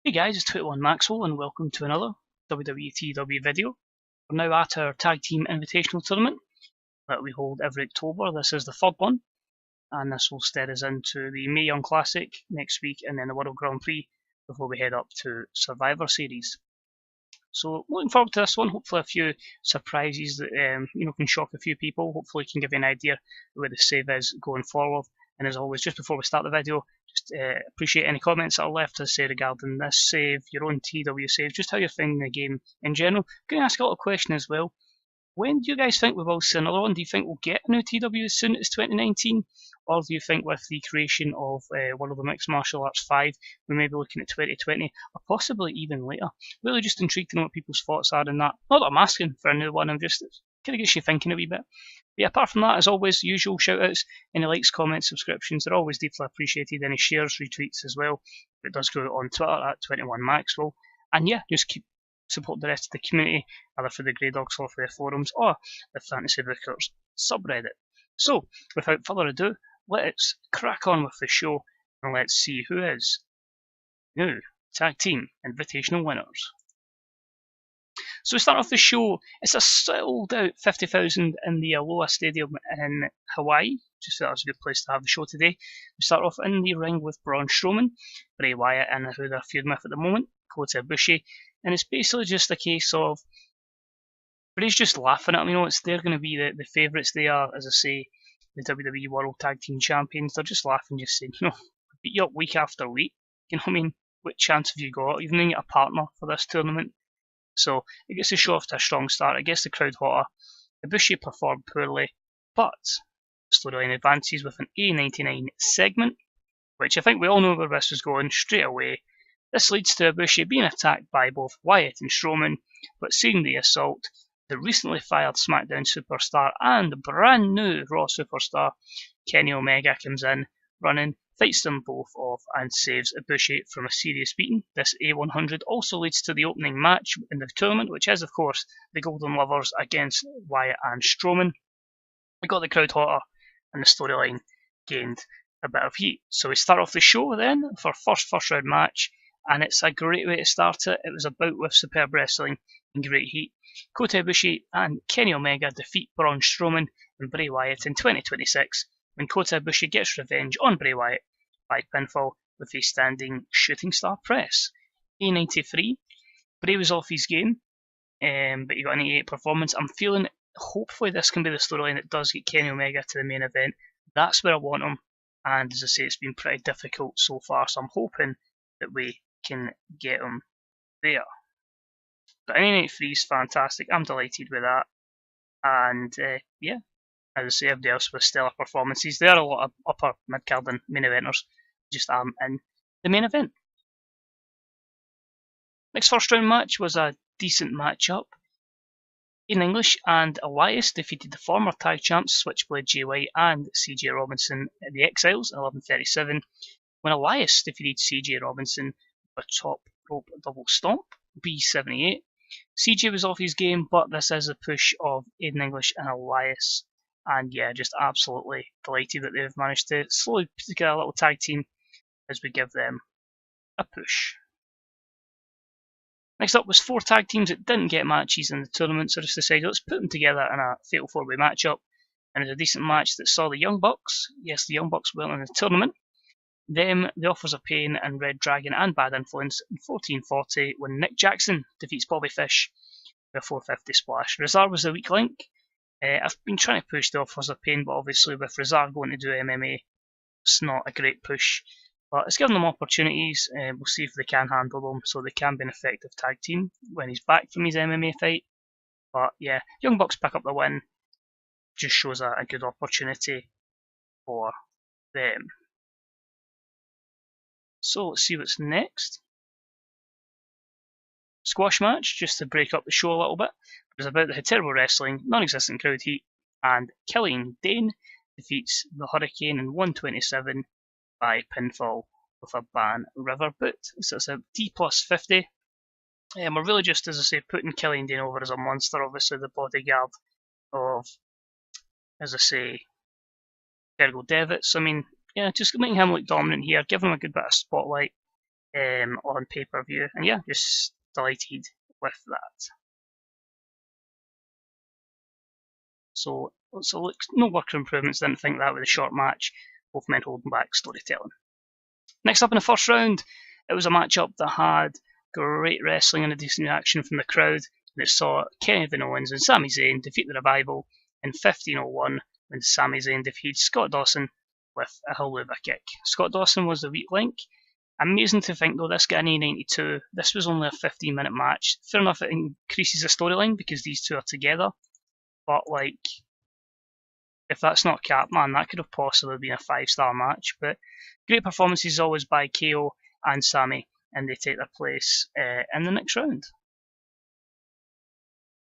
Hey guys, it's 21 Maxwell and welcome to another WWE TEW video. We're now at our Tag Team Invitational tournament that we hold every October. This is the third one, and this will steer us into the Mae Young Classic next week and then the World Grand Prix before we head up to Survivor Series. So looking forward to this one. Hopefully a few surprises that can shock a few people. Hopefully can give you an idea of where the save is going forward. And as always, just before we start the video, just appreciate any comments that are left to say regarding this save, your own TW save, just how you're finding the game in general. I'm going to ask a little question as well. When do you guys think we will see another one? Do you think we'll get a new TW as soon as 2019? Or do you think with the creation of World of the Mixed Martial Arts 5, we may be looking at 2020 or possibly even later? Really just intrigued to know what people's thoughts are in that. Not that I'm asking for a new one, I'm just kind of gets you thinking a wee bit. But yeah, apart from that, as always, usual shout outs, any likes, comments, subscriptions, they're always deeply appreciated. Any shares, retweets as well. It does go on Twitter at 21Maxwell. And yeah, just keep support the rest of the community, either for the Grey Dogs or for the forums or the Fantasy Bookers subreddit. So, without further ado, let's crack on with the show and let's see who is new Tag Team Invitational winners. So we start off the show. It's a sold out 50,000 in the Aloha Stadium in Hawaii. Just thought it was a good place to have the show today. We start off in the ring with Braun Strowman, Bray Wyatt, and who they're feuding with at the moment, Kota Ibushi. And it's basically just a case of Bray's just laughing at them. They're going to be the favourites. They are, as I say, the WWE World Tag Team Champions. They're just laughing, just saying, beat you up week after week. You know what I mean? What chance have you got? You've even got a partner for this tournament. So it gets the show off to a strong start. It gets the crowd hotter. Ibushi performed poorly, but the storyline advances with an A99 segment, which I think we all know where this was going straight away. This leads to Ibushi being attacked by both Wyatt and Strowman, but seeing the assault, the recently fired SmackDown superstar and brand new Raw superstar Kenny Omega comes in, running, fights them both off and saves Ibushi from a serious beating. This A100 also leads to the opening match in the tournament, which is of course the Golden Lovers against Wyatt and Strowman. We got the crowd hotter and the storyline gained a bit of heat. So we start off the show then for first round match, and it's a great way to start it. It was a bout with superb wrestling and great heat. Kota Ibushi and Kenny Omega defeat Braun Strowman and Bray Wyatt in 2026 when Kota Ibushi gets revenge on Bray Wyatt by pinfall with a standing shooting star press. A93, Bray was off his game, but he got an 88 performance. I'm feeling hopefully this can be the storyline that does get Kenny Omega to the main event. That's where I want him, and as I say, it's been pretty difficult so far, so I'm hoping that we can get him there. But an 83 is fantastic. I'm delighted with that. And yeah, as I say, everybody else with stellar performances. There are a lot of upper mid-card and main eventers just in the main event. Next first round match was a decent matchup. In English and Elias defeated the former tag champs Switchblade Jay White and CJ Robinson at the Exiles in 11:37, when Elias defeated CJ Robinson with a top rope double stomp, B78. CJ was off his game, but this is a push of Aiden English and Elias. And yeah, just absolutely delighted that they've managed to slowly put together a little tag team as we give them a push. Next up was 4 tag teams that didn't get matches in the tournament, so just decided let's put them together in a fatal 4-way matchup. And it was a decent match that saw the Young Bucks, yes, the Young Bucks went in the tournament, them, the Authors of Pain and Red Dragon and Bad Influence in 14:40 when Nick Jackson defeats Bobby Fish with a 450 splash. Rezar was the weak link. I've been trying to push the Authors of Pain, but obviously with Rezar going to do MMA, it's not a great push. But it's given them opportunities. We'll see if they can handle them so they can be an effective tag team when he's back from his MMA fight. But yeah, Young Bucks pick up the win. Just shows a good opportunity for them. So let's see what's next. Squash match, just to break up the show a little bit. It was about the terrible wrestling, non-existent crowd heat, and Killian Dane defeats the Hurricane in 1:27 by pinfall with a Ban River boot. So it's a D+50. We're really just, as I say, putting Killian Dane over as a monster, obviously the bodyguard of, as I say, Fergal Devitt. So I mean, yeah, just making him look dominant here, giving him a good bit of spotlight. on pay-per-view. And yeah, just delighted with that. So no work for improvements, didn't think that with a short match, both men holding back storytelling. Next up in the first round, it was a matchup that had great wrestling and a decent reaction from the crowd, and it saw Kevin Owens and Sami Zayn defeat the Revival in 15:01 when Sami Zayn defeated Scott Dawson with a haluva kick. Scott Dawson was the weak link. Amazing to think though, this got an A92. This was only a 15-minute match. Fair enough, it increases the storyline because these two are together, but like, if that's not cap, man, that could have possibly been a 5-star match. But great performances always by KO and Sami, and they take their place in the next round.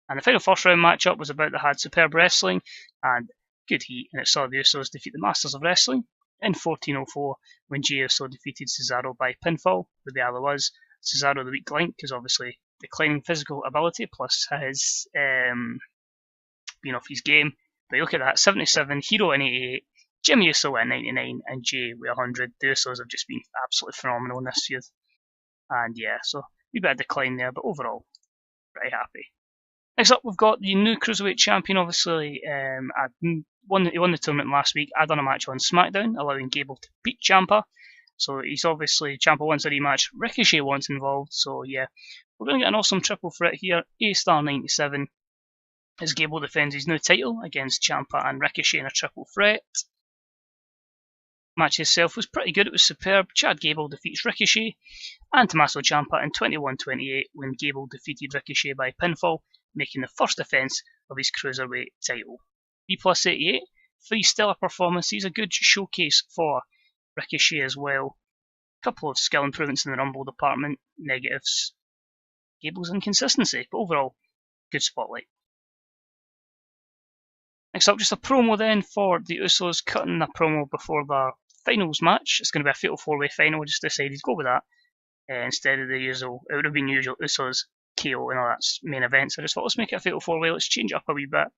And the final first round matchup was about that had superb wrestling and good heat, and it saw the Usos defeat the Masters of Wrestling in 14:04 when Jey Uso defeated Cesaro by pinfall. But the other was Cesaro the weak link, because obviously declining physical ability plus his being off his game. But you look at that, 77, Hero in 88, Jimmy Uso at 99, and Jey with 100. The Usos have just been absolutely phenomenal in this feud. And yeah, so a bit of decline there, but overall, pretty happy. Next up, we've got the new Cruiserweight Champion. Obviously, he won the tournament last week. I done a match on SmackDown, allowing Gable to beat Ciampa. So he's obviously, Ciampa wants a rematch. Ricochet wants involved. So yeah, we're going to get an awesome triple threat here. A-star 97 as Gable defends his new title against Ciampa and Ricochet in a triple threat. Match itself was pretty good. It was superb. Chad Gable defeats Ricochet and Tommaso Ciampa in 21:28 when Gable defeated Ricochet by pinfall, making the first defence of his Cruiserweight title. B+88, 3 stellar performances, a good showcase for Ricochet as well. A couple of skill improvements in the Rumble department, negatives, Gable's inconsistency, but overall, good spotlight. Next up, just a promo then for the Usos, cutting a promo before their finals match. It's going to be a fatal 4-way final, just decided to go with that instead of the usual. It would have been usual Usos, KO, and all that's main event. So I just thought, let's make it a fatal 4-way, let's change it up a wee bit.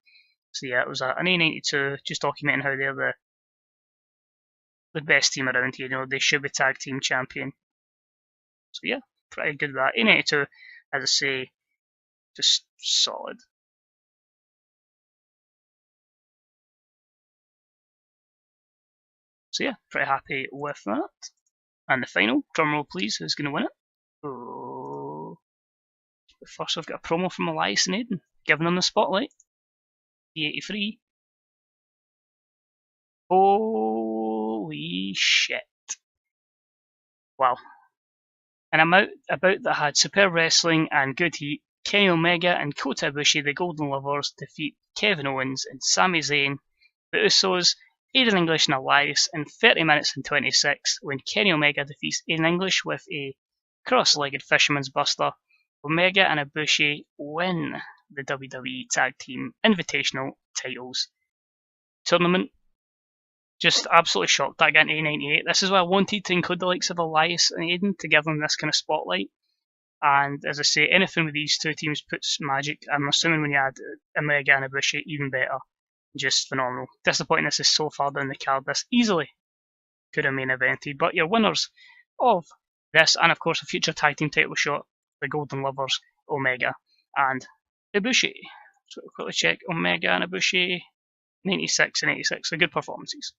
So yeah, it was an A92, just documenting how they're the best team around here. You know, they should be tag team champion. So yeah, pretty good with that. A92, as I say, just solid. So yeah, pretty happy with that. And the final, drumroll please, who's going to win it? Oh. First I've got a promo from Elias and Aiden, giving them the spotlight. E83. Holy shit. Wow. And about that had superb wrestling and good heat. Kenny Omega and Kota Ibushi, the Golden Lovers, defeat Kevin Owens and Sami Zayn, the Usos, Aiden English and Elias in 30 minutes and 26 when Kenny Omega defeats Aiden English with a cross-legged fisherman's buster. Omega and Ibushi win the WWE Tag Team Invitational titles. Tournament, just absolutely shocked that I got an A98. This is why I wanted to include the likes of Elias and Aiden to give them this kind of spotlight. And as I say, anything with these two teams puts magic. I'm assuming when you add Omega and Ibushi, even better. Just phenomenal. Disappointing this is so far down the card. This easily could have main evented. But your winners of this, and of course a future tag team title shot, the Golden Lovers, Omega and Ibushi. So we'll quickly check Omega and Ibushi, 96 and 86, so good performances.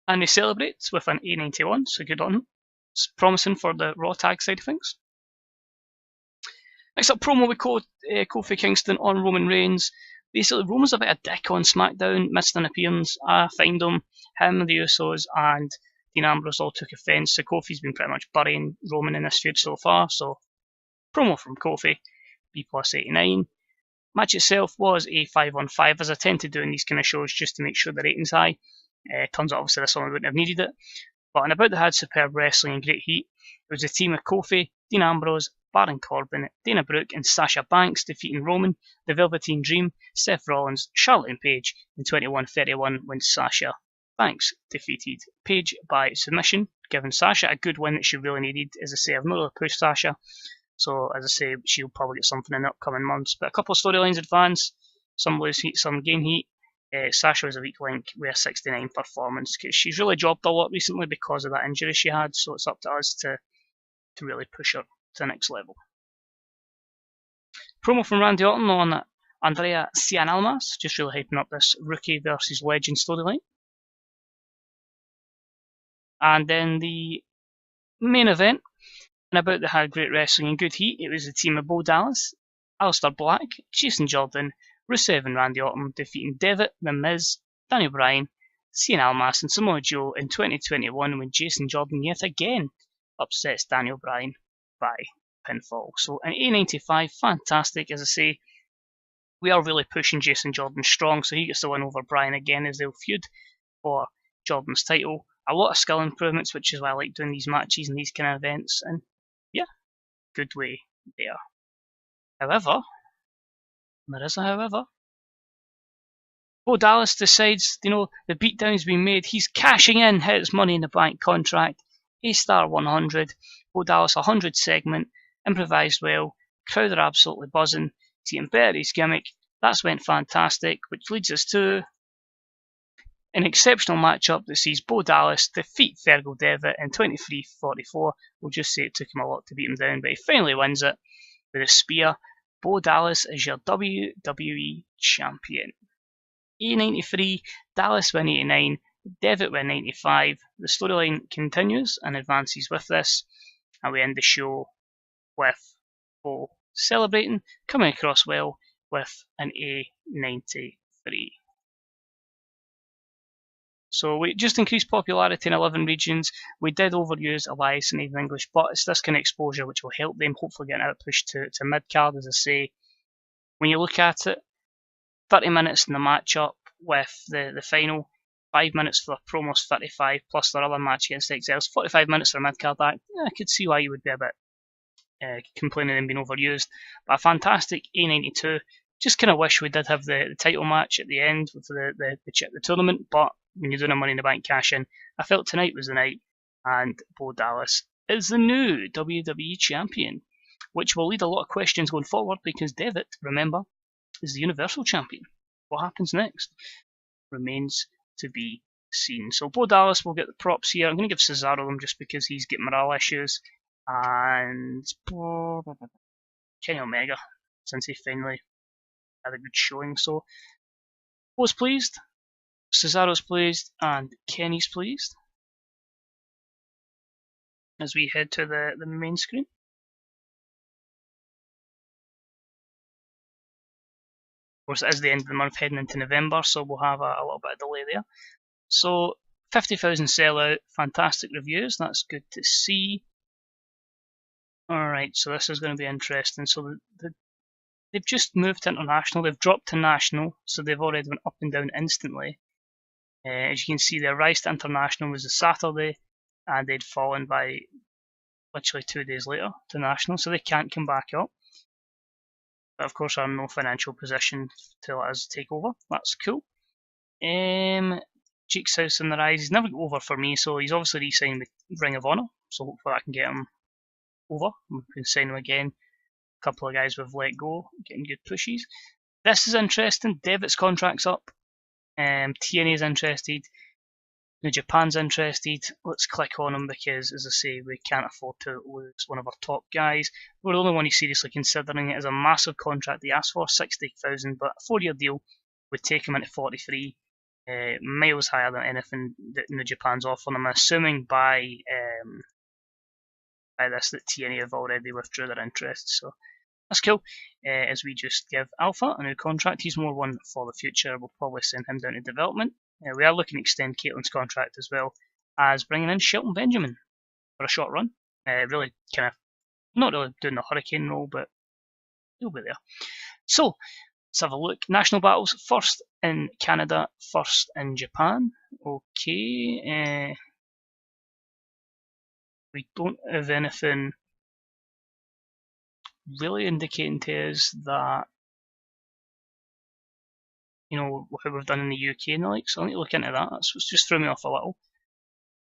And they celebrate with an A91, so good on them. It's promising for the Raw tag side of things. Next up, promo with Kofi Kingston on Roman Reigns. Basically, Roman's a bit of a dick on SmackDown, missed an appearance. I find him, the Usos, and Dean Ambrose all took offence. So Kofi's been pretty much burying Roman in this feud so far. So, promo from Kofi, B+89. Match itself was a 5-on-5, as I tend to do in these kind of shows, just to make sure the rating's high. Turns out obviously this one wouldn't have needed it. But and about that had superb wrestling and great heat. It was a team of Kofi, Dean Ambrose, Baron Corbin, Dana Brooke and Sasha Banks defeating Roman, the Velveteen Dream, Seth Rollins, Charlotte and Paige in 21:31 when Sasha Banks defeated Paige by submission, giving Sasha a good win that she really needed. As I say, I've not really pushed Sasha, so as I say, she'll probably get something in the upcoming months. But a couple of storylines advance, some lose heat, some gain heat. Sasha was a weak link with a 69 performance because she's really dropped a lot recently because of that injury she had, so it's up to us to really push her to the next level. Promo from Randy Orton on Andrea Cianalmas, just really hyping up this rookie versus legend storyline. And then the main event, and about they had great wrestling and good heat, it was the team of Bo Dallas, Aleister Black, Jason Jordan, Rusev and Randy Orton defeating Devitt, The Miz, Daniel Bryan, Cien Almas and Samoa Joe in 2021 when Jason Jordan yet again upsets Daniel Bryan by pinfall. So an A95, fantastic. As I say, we are really pushing Jason Jordan strong, so he gets the win over Bryan again as they'll feud for Jordan's title. A lot of skill improvements, which is why I like doing these matches and these kind of events, and yeah, good way there. However, there is a however. Bo Dallas decides, the beatdown's been made. He's cashing in his Money in the Bank contract. A-star 100. Bo Dallas 100 segment. Improvised well. Crowd are absolutely buzzing. He's getting better at his gimmick. That's went fantastic, which leads us to an exceptional matchup that sees Bo Dallas defeat Fergal Devitt in 23-44. We'll just say it took him a lot to beat him down, but he finally wins it with a spear. Bo Dallas is your WWE Champion. E93, Dallas win 89, Devitt win 95. The storyline continues and advances with this, and we end the show with Bo celebrating, coming across well with an A93. So we just increased popularity in 11 regions. We did overuse Elias and Even English, but it's this kind of exposure which will help them hopefully get out push to mid-card. As I say, when you look at it, 30 minutes in the matchup with the final, 5 minutes for the promos, 35, plus their other match against XLs, 45 minutes for a mid-card act. I could see why you would be a bit complaining and being overused. But a fantastic A92. Just kind of wish we did have the title match at the end with the tournament, but when you're doing a Money in the Bank cash-in, I felt tonight was the night, and Bo Dallas is the new WWE Champion, which will lead a lot of questions going forward because Devitt, remember, is the Universal Champion. What happens next remains to be seen. So Bo Dallas will get the props here. I'm going to give Cesaro them just because he's getting morale issues. And Kenny Omega, since he finally had a good showing. So Bo's pleased, Cesaro's pleased, and Kenny's pleased. As we head to the main screen. Of course, it is the end of the month heading into November, so we'll have a little bit of delay there. So 50,000 sellout, fantastic reviews, that's good to see. Alright, so this is going to be interesting. So they've just moved to international, they've dropped to national, so they've already went up and down instantly. As you can see, their rise to international was a Saturday, and they'd fallen by literally 2 days later to national, so they can't come back up. But of course, are in no financial position to let us take over. That's cool. Jake's House on the rise. He's never got over for me, so he's obviously re-signed with Ring of Honor. So hopefully I can get him over. We can sign him again. A couple of guys we've let go, getting good pushes. This is interesting. Devitt's contract's up. TNA is interested. New Japan's interested. Let's click on them because, as I say, we can't afford to lose one of our top guys. We're the only one who's seriously considering it as a massive contract. They asked for 60,000, but a 4-year deal would take him into 43, miles higher than anything that New Japan's offering. I'm assuming by this that TNA have already withdrew their interest, so that's cool. As we just give Alpha a new contract, he's more one for the future. We'll probably send him down to development. We are looking to extend Caitlin's contract as well as bringing in Shelton Benjamin for a short run. Really kind of not really doing the Hurricane role, but he'll be there. So let's have a look. National battles, first in Canada, first in Japan. Okay. We don't have anything really indicating to us that, how we've done in the UK and the like, so I need to look into that. That's what's just threw me off a little.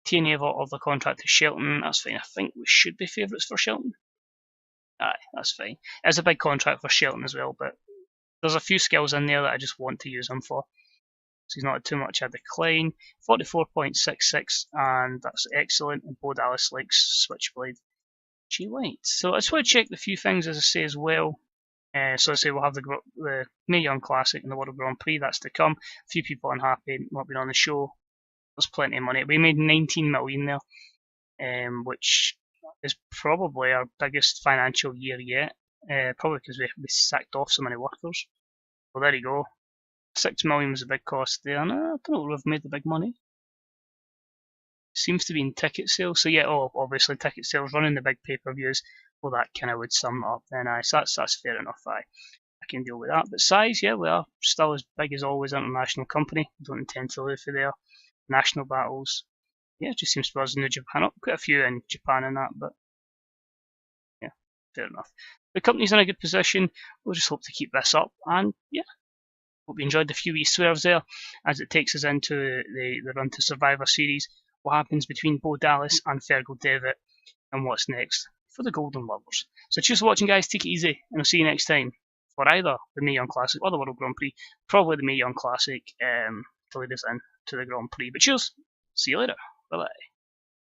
TNA have offered the contract to Shelton, that's fine. I think we should be favourites for Shelton. Aye, that's fine. It's a big contract for Shelton as well, but there's a few skills in there that I just want to use him for. so he's not had too much of a decline. 44.66, and that's excellent. And Bo Dallas likes Switchblade G White. So I just want to check the few things, as I say, as well. So I say we'll have the Mae Young Classic and the World Grand Prix, that's to come. A few people unhappy not being on the show. There's plenty of money. We made 19 million there, which is probably our biggest financial year yet. Probably because we sacked off so many workers. Well, there you go. 6 million was a big cost there, and I don't know where we've made the big money. Seems to be in ticket sales. So yeah, obviously ticket sales, running the big pay-per-views. Well, that kind of would sum it up then. So that's fair enough. I can deal with that. But size, yeah, we are still as big as always, international company. Don't intend to leave for there. National battles, yeah, it just seems to be us in the Japan. Quite a few in Japan and that, but yeah, fair enough. The company's in a good position. We'll just hope to keep this up, and yeah, hope you enjoyed the few wee swerves there, as it takes us into the run to Survivor Series. What happens between Bo Dallas and Fergal Devitt, and what's next for the Golden Lovers. So cheers for watching, guys. Take it easy, and I'll see you next time for either the Mae Young Classic or the World Grand Prix. Probably the Mae Young Classic to lead us in to the Grand Prix. But cheers. See you later. Bye bye.